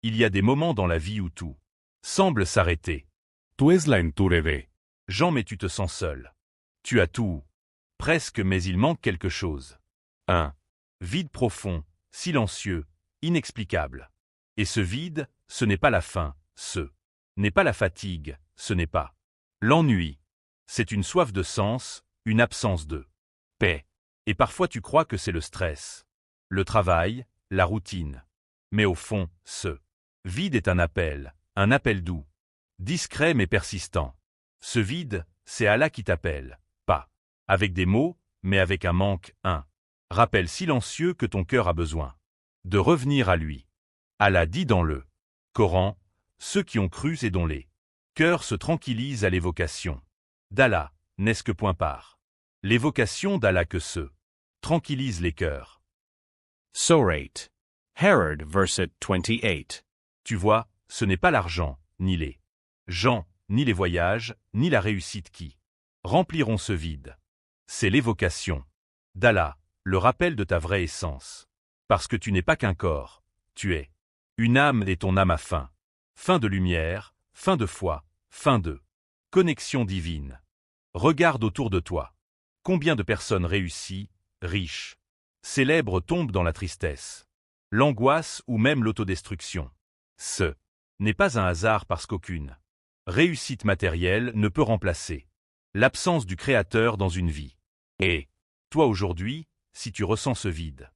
Il y a des moments dans la vie où tout semble s'arrêter. Tú es la enturede. Jean, mais tu te sens seul. Tu as tout. Presque, mais il manque quelque chose. Un vide profond, silencieux, inexplicable. Et ce vide, ce n'est pas la faim, ce n'est pas la fatigue, ce n'est pas l'ennui. C'est une soif de sens, une absence de paix. Et parfois tu crois que c'est le stress, le travail, la routine. Mais au fond, ce vide est un appel doux, discret mais persistant. Ce vide, c'est Allah qui t'appelle, pas avec des mots, mais avec un manque, un rappel silencieux que ton cœur a besoin de revenir à lui. Allah dit dans le Coran, ceux qui ont cru et dont les cœurs se tranquillisent à l'évocation d'Allah, n'est-ce que point part. L'évocation d'Allah que se tranquillise les cœurs. Surah. Herod, verset 28. Tu vois, ce n'est pas l'argent, ni les gens, ni les voyages, ni la réussite qui rempliront ce vide. C'est l'évocation d'Allah, le rappel de ta vraie essence. Parce que tu n'es pas qu'un corps, tu es une âme et ton âme a faim. Fin de lumière, fin de foi, fin de connexion divine. Regarde autour de toi. Combien de personnes réussies, riches, célèbres tombent dans la tristesse, l'angoisse ou même l'autodestruction. Ce n'est pas un hasard parce qu'aucune réussite matérielle ne peut remplacer l'absence du Créateur dans une vie. Et toi aujourd'hui, si tu ressens ce vide,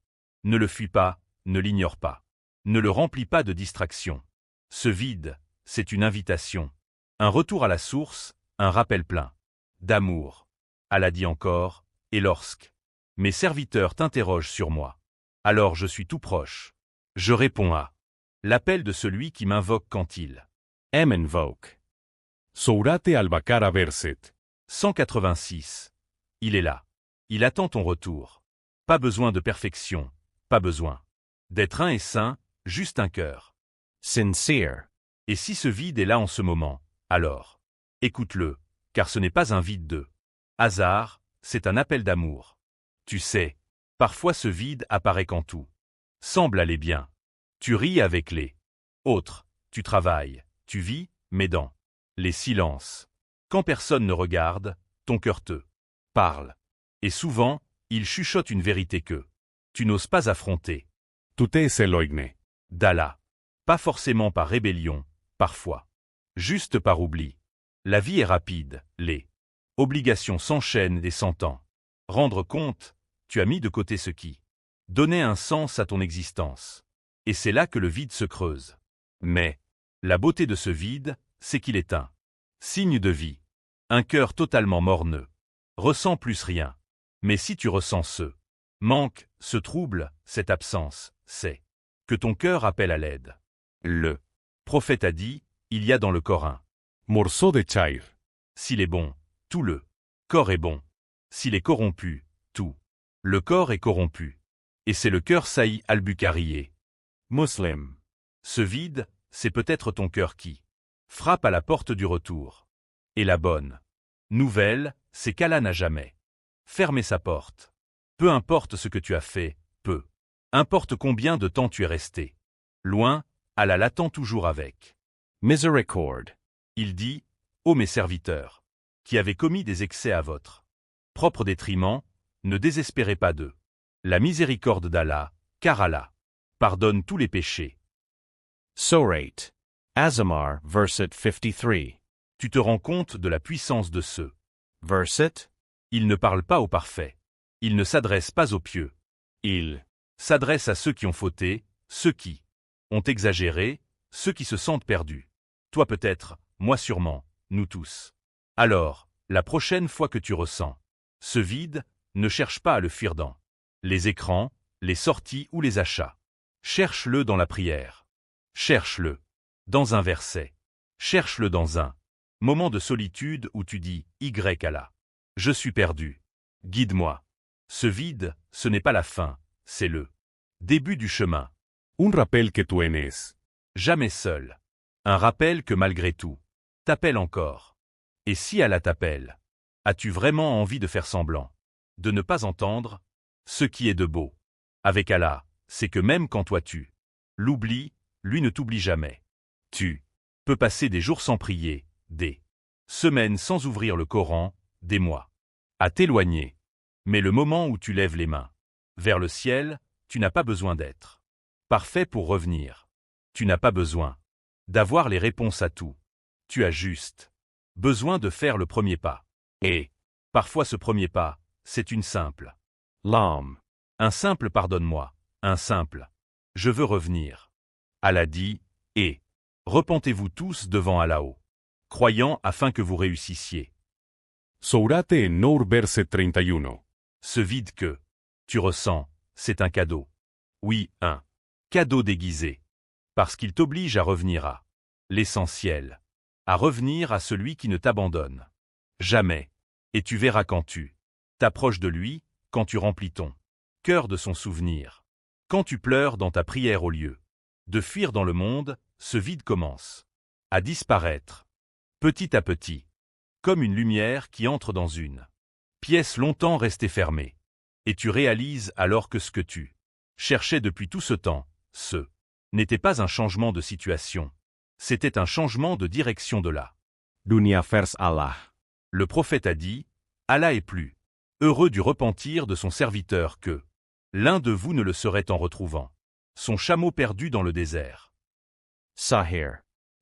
ne le fuis pas, ne l'ignore pas, ne le remplis pas de distractions. Ce vide, c'est une invitation, un retour à la source, un rappel plein d'amour. Allah dit encore, et lorsque mes serviteurs t'interrogent sur moi, alors je suis tout proche. Je réponds à l'appel de celui qui m'invoque quand il Invoke. Sourate al-Baqara verset 186. Il est là. Il attend ton retour. Pas besoin de perfection, pas besoin d'être un et saint, juste un cœur Sincere. Et si ce vide est là en ce moment, alors écoute-le, car ce n'est pas un vide de hasard, c'est un appel d'amour. Tu sais, parfois ce vide apparaît quand tout semble aller bien. Tu ris avec les autres, tu travailles, tu vis, mais dans les silences. Quand personne ne regarde, ton cœur te parle. Et souvent, il chuchote une vérité que tu n'oses pas affronter. Tú te es Eloigne. D'Allah. Pas forcément par rébellion, parfois. Juste par oubli. La vie est rapide, les obligations s'enchaînent et s'entendent. Rendre compte, tu as mis de côté ce qui donnait un sens à ton existence. Et c'est là que le vide se creuse. Mais la beauté de ce vide, c'est qu'il est un signe de vie. Un cœur totalement morneux. Ressent plus rien. Mais si tu ressens ce manque, ce trouble, cette absence, c'est que ton cœur appelle à l'aide. Le prophète a dit, il y a dans le corps un Morceau de chair. s'il est bon, tout le corps est bon. S'il est corrompu, tout le corps est corrompu. Et c'est le cœur Saïd al-Bukhari. Muslim. Ce vide, c'est peut-être ton cœur qui frappe à la porte du retour. Et la bonne nouvelle, c'est qu'Allah n'a jamais fermé sa porte. Peu importe ce que tu as fait, peu importe combien de temps tu es resté loin, Allah l'attend toujours avec Miséricorde. Il dit, ô mes serviteurs, qui avez commis des excès à votre propre détriment, ne désespérez pas d'eux. La miséricorde d'Allah, car Allah pardonne tous les péchés. Surah. Azamar, verset 53. Tu te rends compte de la puissance de ceux. Verset. Il ne parle pas aux parfaits. Il ne s'adresse pas aux pieux. Il s'adresse à ceux qui ont fauté, ceux qui ont exagéré, ceux qui se sentent perdus. Toi peut-être, moi sûrement, nous tous. Alors, la prochaine fois que tu ressens ce vide, ne cherche pas à le fuir dans les écrans, les sorties ou les achats. Cherche-le dans la prière. Cherche-le dans un verset. Cherche-le dans un moment de solitude où tu dis « Y Allah. Je suis perdu. Guide-moi. » Ce vide, ce n'est pas la fin, c'est le début du chemin. Un rappel que tú eres. Jamais seul. Un rappel que malgré tout, t'appelle encore. Et si Allah t'appelle, as-tu vraiment envie de faire semblant, de ne pas entendre ce qui est de beau? Avec Allah, c'est que même quand toi tu l'oublies, lui ne t'oublie jamais. Tu peux passer des jours sans prier, des semaines sans ouvrir le Coran, des mois à t'éloigner. Mais le moment où tu lèves les mains vers le ciel, tu n'as pas besoin d'être parfait pour revenir. Tu n'as pas besoin d'avoir les réponses à tout. Tu as juste besoin de faire le premier pas. Et parfois ce premier pas, c'est une simple Lam. un simple pardonne-moi, un simple je veux revenir. Allah dit, et repentez-vous tous devant Allah, croyant afin que vous réussissiez. Sourate en Nour verset 31. Ce vide que tu ressens, c'est un cadeau. Oui, un cadeau déguisé. Parce qu'il t'oblige à revenir à l'essentiel, à revenir à celui qui ne t'abandonne jamais. Et tu verras quand tu t'approches de lui, quand tu remplis ton cœur de son souvenir, quand tu pleures dans ta prière au lieu de fuir dans le monde, ce vide commence à disparaître, petit à petit, comme une lumière qui entre dans une pièce longtemps restée fermée. Et tu réalises alors que ce que tu cherchais depuis tout ce temps, ce n'était pas un changement de situation, c'était un changement de direction de là. Dunia vers Allah. Le prophète a dit, Allah est plus heureux du repentir de son serviteur que l'un de vous ne le serait en retrouvant son chameau perdu dans le désert. Sahir.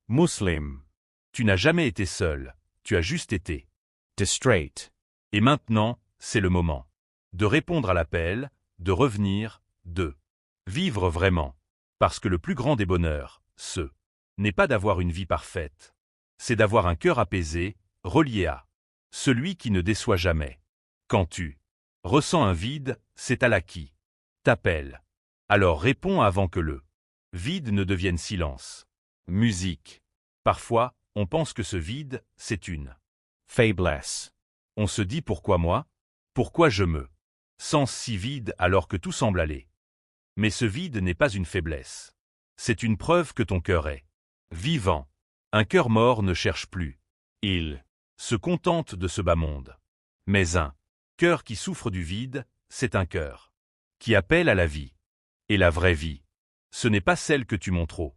Muslim. Tu n'as jamais été seul, tu as juste été Distrait. Et maintenant, c'est le moment de répondre à l'appel, de revenir, de vivre vraiment. Parce que le plus grand des bonheurs, ce n'est pas d'avoir une vie parfaite, c'est d'avoir un cœur apaisé, relié à celui qui ne déçoit jamais. Quand tu ressens un vide, c'est Allah qui t'appelle. Alors réponds avant que le vide ne devienne silence. Musique. Parfois, on pense que ce vide, c'est une Faiblesse. On se dit pourquoi moi? Pourquoi je me sens si vide alors que tout semble aller? Mais ce vide n'est pas une faiblesse. C'est une preuve que ton cœur est vivant. Un cœur mort ne cherche plus. Il se contente de ce bas monde. Mais un cœur qui souffre du vide, c'est un cœur qui appelle à la vie. Et la vraie vie, ce n'est pas celle que tu montres aux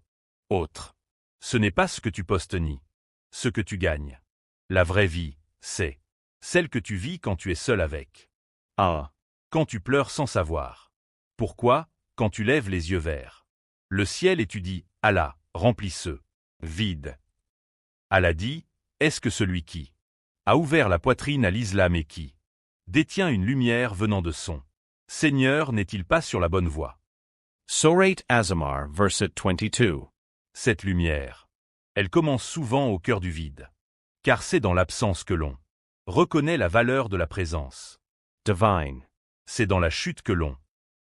autres. Ce n'est pas ce que tu postes ni ce que tu gagnes. La vraie vie, c'est celle que tu vis quand tu es seul avec Allah. quand tu pleures sans savoir pourquoi, quand tu lèves les yeux vers le ciel et tu dis « Allah, remplis ce vide ». Allah dit « Est-ce que celui qui a ouvert la poitrine à l'islam et qui détient une lumière venant de son Seigneur n'est-il pas sur la bonne voie ?» Surate Azamar verset 22. Cette lumière, elle commence souvent au cœur du vide, car c'est dans l'absence que l'on reconnaît la valeur de la présence. Divine. C'est dans la chute que l'on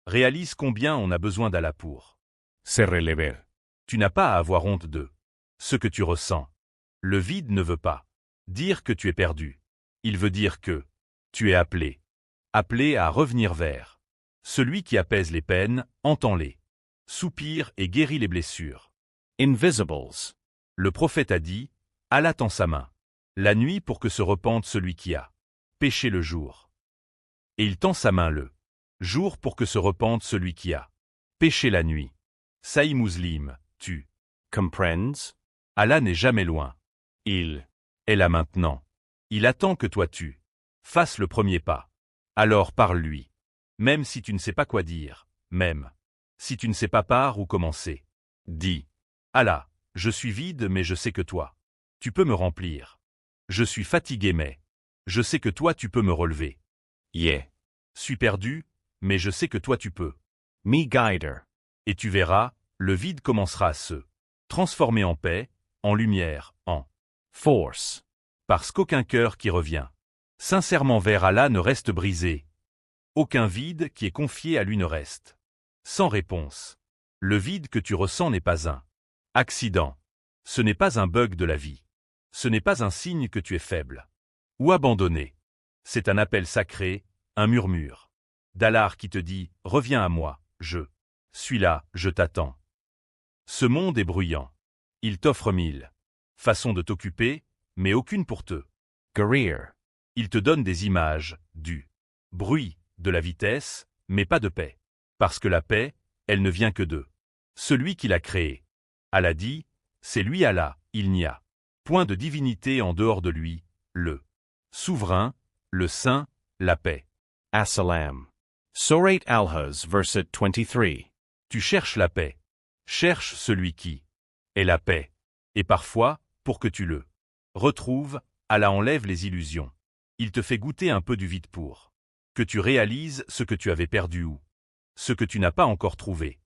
réalise combien on a besoin d'Allah pour Se relever. Tu n'as pas à avoir honte de ce que tu ressens. Le vide ne veut pas dire que tu es perdu. Il veut dire que tu es appelé. Appelé à revenir vers celui qui apaise les peines, entend-les soupirs et guérit les blessures. Invisibles. Le prophète a dit, Allah tend sa main la nuit pour que se repente celui qui a péché le jour. Et il tend sa main le jour pour que se repente celui qui a péché la nuit. Sahih Muslim, tu Comprends? Allah n'est jamais loin. Il est là maintenant. Il attend que toi tu fasses le premier pas. Alors parle-lui. Même si tu ne sais pas quoi dire, même si tu ne sais pas par où commencer. Dis, Allah, je suis vide mais je sais que toi, tu peux me remplir. Je suis fatigué mais je sais que toi tu peux me relever. Yeah. Suis perdu, mais je sais que toi tu peux. Me guider. Et tu verras, le vide commencera à se transformer en paix, en lumière, en Force. parce qu'aucun cœur qui revient sincèrement vers Allah ne reste brisé. Aucun vide qui est confié à lui ne reste sans réponse. Le vide que tu ressens n'est pas un accident. Ce n'est pas un bug de la vie. Ce n'est pas un signe que tu es faible ou abandonné. C'est un appel sacré, un murmure d'Allah qui te dit « Reviens à moi, je suis là, je t'attends ». Ce monde est bruyant. Il t'offre 1000 façons de t'occuper, mais aucune pour te Guerrier. Il te donne des images, du bruit, de la vitesse, mais pas de paix. Parce que la paix, elle ne vient que de celui qui l'a créée. Allah dit, c'est lui Allah, il n'y a point de divinité en dehors de lui, le souverain, le saint, la paix. As-salam. Surah Al-Huz, verset 23. Tu cherches la paix. Cherche celui qui est la paix. Et parfois, pour que tu le retrouves, Allah enlève les illusions. Il te fait goûter un peu du vide pour que tu réalises ce que tu avais perdu ou ce que tu n'as pas encore trouvé.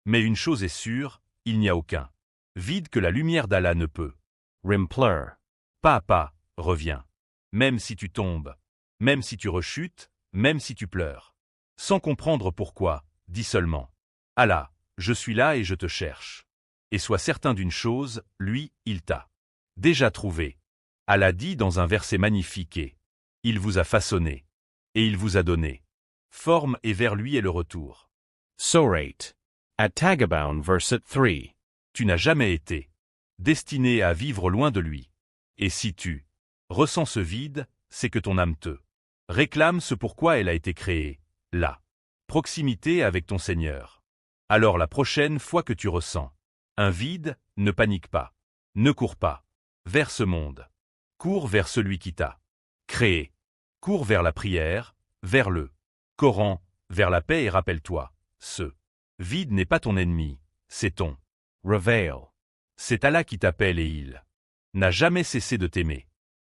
Mais une chose est sûre, il n'y a aucun vide que la lumière d'Allah ne peut. Rimpler. Pas à pas, reviens. Même si tu tombes, même si tu rechutes, même si tu pleures. Sans comprendre pourquoi, dis seulement. Allah, je suis là et je te cherche. Et sois certain d'une chose, lui, il t'a déjà trouvé. Allah dit dans un verset magnifique et il vous a façonné. Et il vous a donné forme et vers lui est le retour. Surah At-Tagabun, verset 3. Tu n'as jamais été destiné à vivre loin de lui. Et si tu ressens ce vide, c'est que ton âme te réclame ce pourquoi elle a été créée, la proximité avec ton Seigneur. Alors la prochaine fois que tu ressens un vide, ne panique pas, ne cours pas vers ce monde. Cours vers celui qui t'a créé. Cours vers la prière, vers le Coran, vers la paix et rappelle-toi, ce vide n'est pas ton ennemi, c'est ton Reveil. C'est Allah qui t'appelle et il n'a jamais cessé de t'aimer.